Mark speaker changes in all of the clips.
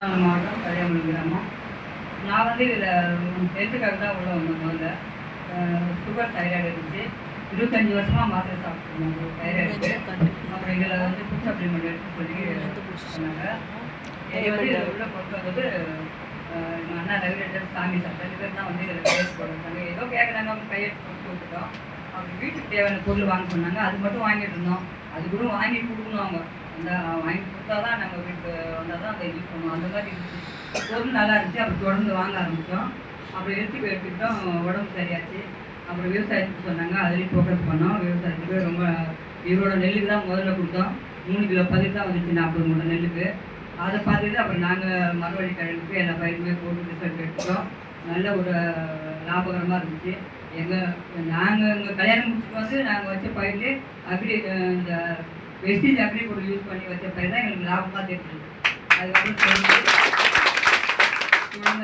Speaker 1: மாவட்டம் கல்யாணம் கிராமம். நான் வந்து இதில் ஹெல்த்துக்காக தான் உள்ள வந்தேன். முதல்ல சுகர் தைராய்டு இருந்துச்சு. 25 வருஷமாக மாத்திரை சாப்பிட்ருந்தோம் தைராய்டுக்கு. அப்புறம் இதில் வந்து ஃபுட் சப்ளிமெண்ட் எடுத்து சொல்லி சொன்னாங்க. என்னை வந்து இதில் உள்ள கொண்டு வந்தது எங்கள் அண்ணா ரெகுலேட்டர் சாமி சார் 2 பேர் தான் வந்து இதில் கையெழுத்து போட வச்சாங்க. ஏதோ கேட்குறாங்க அவங்க கையெழுத்து போட்டு விட்டுட்டோம். அவங்க வீட்டுக்கு தேவையான பொருள் வாங்க சொன்னாங்க. அது மட்டும் வாங்கிட்டு இருந்தோம். அது கூட வாங்கி கொடுக்கணும் அவங்க. அந்த வாங்கி கொடுத்தா தான் நம்ம வீட்டுக்கு வந்தால் தான் அதை யூஸ் பண்ணுவோம். அந்த மாதிரி இருந்துச்சு. பொருள் நல்லா இருந்துச்சு. அப்புறம் தொடர்ந்து வாங்க ஆரம்பித்தோம். அப்புறம் எடுத்துக்கிட்டோம். உடம்பு சரியாச்சு. அப்புறம் விவசாயத்துக்கு சொன்னாங்க. அதுலேயும் ஃபோக்கஸ் பண்ணோம். விவசாயத்துக்கு ரொம்ப இவரோட நெல்லுக்கு தான் முதல்ல கொடுத்தோம். 3 கிலோ பதில் தான் வந்துச்சு 40 மூட்டை நெல்லுக்கு. அதை பார்த்துட்டு அப்புறம் நாங்கள் மரவள்ளி கிழங்குக்கு எல்லா பயிருமே போட்டு ரிசல்ட் எடுத்துட்டோம். நல்ல ஒரு லாபகரமாக இருந்துச்சு. நாங்கள் எங்கள் கல்யாணம் முடிச்சுட்டு வந்து நாங்கள் வச்ச பயிர்லேயே இந்த வெஸ்டேஜ் அக்ரி பொருள் யூஸ் பண்ணி வச்ச பயிர் தான் எங்களுக்கு லாபமாக தெரிஞ்சது. அதுக்கப்புறம்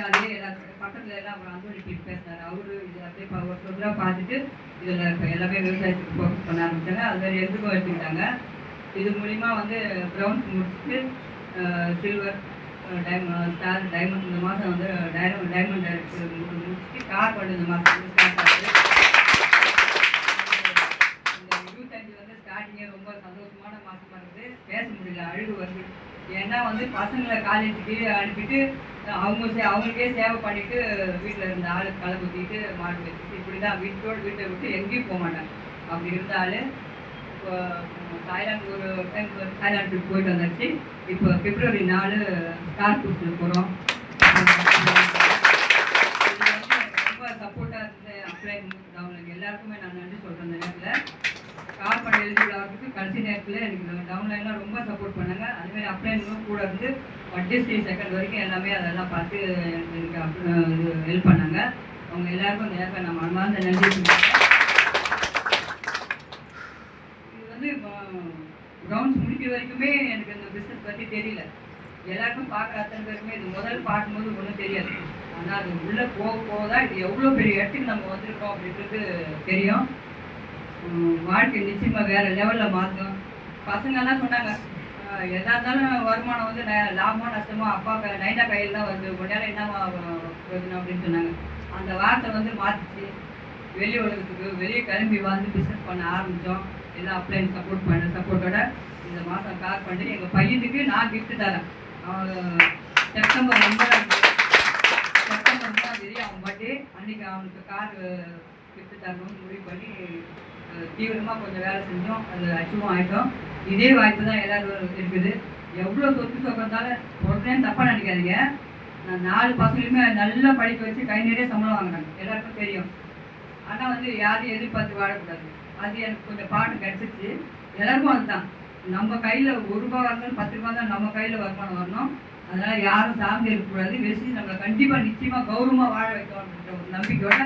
Speaker 1: அதே எல்லாத்துக்கும் பக்கத்தில் எல்லாம் அப்புறம் அந்தோணி பேசினார். அவரு இது அப்படியே ஒருத்தராக பார்த்துட்டு இதில் இப்போ எல்லாமே விவசாயத்துக்கு ஃபோக்கஸ் பண்ண ஆரம்பித்தாங்க. அது மாதிரி எதுக்கும் எடுத்துக்கிட்டாங்க. இது மூலிமா வந்து ப்ரௌன்ஸ் முடிச்சுட்டு சில்வர் ஸ்டார் டைமண்ட் இந்த மாதம் வந்து டைமண்ட் முடிச்சுட்டு கார் பண்ணு இந்த மாதம் வந்து ஸ்டார்ட் ஆகுது. இந்த 25 வந்து ஸ்டார்டிங்கே ரொம்ப சந்தோஷமான மாதமாக இருக்குது. பேச முடியல, அழுகு வருது. ஏன்னா வந்து பசங்களை காலேஜுக்கு அனுப்பிட்டு அவங்களுக்கே சேவை பண்ணிவிட்டு வீட்டில் இருந்த ஆள் களை குத்திட்டு மாடு வச்சுட்டு இப்படி தான் வீட்டை விட்டு எங்கேயும் போக மாட்டாங்க. அப்படி இருந்தாலும் இப்போ தாய்லாந்து ஒரு டைம் தாய்லாந்துக்கு போயிட்டு வந்தாச்சு. இப்போ பிப்ரவரி 4 ஸ்டார் குரூஸில் போகிறோம். ரொம்ப சப்போர்ட்டாக இருந்த அப்ளை டவுன்லைன் எல்லாருக்குமே நான் நன்றி சொல்கிறேன். அந்த நேரத்தில் கால் பண்ண எலிஜிபிள் ஆகிறதுக்கு கடைசி நேரத்தில் எனக்கு டவுன்லைன்லாம் ரொம்ப சப்போர்ட் பண்ணாங்க. அதுமாதிரி அப்ளைனும் கூட இருந்து ஃபர்ஸ்ட் செகண்ட் வரைக்கும் எல்லாமே அதெல்லாம் பார்த்து எனக்கு இது ஹெல்ப் பண்ணாங்க. அவங்க எல்லாருக்கும் இந்த நேரத்தில் நான் மனமார்ந்த நன்றி சொல்லுவேன். ப்ரௌன்ஸ் முடிக்கிற வரைக்குமே எனக்கு இந்த பிஸ்னஸ் பற்றி தெரியல. எல்லாருக்கும் பார்க்குற அத்தனை பேருக்குமே இது முதல் பார்க்கும்போது ஒன்றும் தெரியாது. ஆனால் அது உள்ளே போக தான் இது எவ்வளோ பெரிய இடத்துக்கு நம்ம வந்திருக்கோம் அப்படின்றது தெரியும். வாழ்க்கை நிச்சயமாக வேறு லெவலில் மாற்றும். பசங்கள்லாம் சொன்னாங்க எதாக இருந்தாலும் வருமானம் வந்து லாபமோ நஷ்டமோ அப்பா நைட்டா கையில் தான் வருது, கொண்டாட என்னவா வருதுன்னு அப்படின்னு சொன்னாங்க. அந்த வார்த்தை வந்து மாற்றிச்சு. வெளி உலகத்துக்கு வெளியே கிளம்பி வந்து பிஸ்னஸ் பண்ண ஆரம்பித்தோம். எல்லாம் அப்ளைன் சப்போர்ட்டோட இந்த மாதம் கார் பண்ணி எங்கள் பையனுக்கு நான் கிஃப்ட் தரேன். செப்டம்பர் 9ஆம் தேதி அவன் பர்த்டே அன்றைக்கி அவனுக்கு கார் கிஃப்ட் தரணும்னு முடிவு பண்ணி தீவிரமாக கொஞ்சம் வேலை செஞ்சோம். அது அச்சீவும் ஆகிட்டோம். இதே வாய்ப்பு தான் எல்லோரும் இருக்குது. எவ்வளோ சொத்து சொக்கத்தாலும் உடனே தப்பாக நினைக்காதீங்க. நான் 4 பசங்களுமே நல்லா படிக்க வச்சு கை நிறைய சம்பளம் வாங்குறாங்க. எல்லாருக்கும் தெரியும். ஆனால் வந்து யாரையும் எதிர்பார்த்து வாழக்கூடாது. அது எனக்கு கொஞ்சம் பாட்டு கிடச்சிச்சு. எல்லாருக்கும் அதுதான். நம்ம கையில் 1 ரூபா வரணும் 10 ரூபா தான் நம்ம கையில் வருமானம் வரணும். அதனால் யாரும் சார்ந்து இருக்கக்கூடாது. வெசி நம்மளை கண்டிப்பாக நிச்சயமாக கௌரவமாக வாழ வைக்கணுன்ற ஒரு நம்பிக்கையோட